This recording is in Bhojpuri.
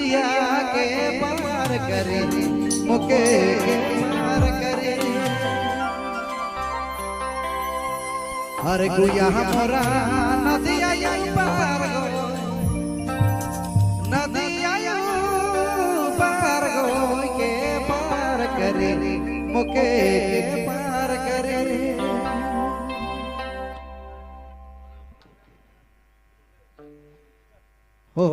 नदिया के पार करे मुके के पार करे हर गुया हमरा नदिया पार गो नदिया पार गो के पार करे मुके के पार करे हो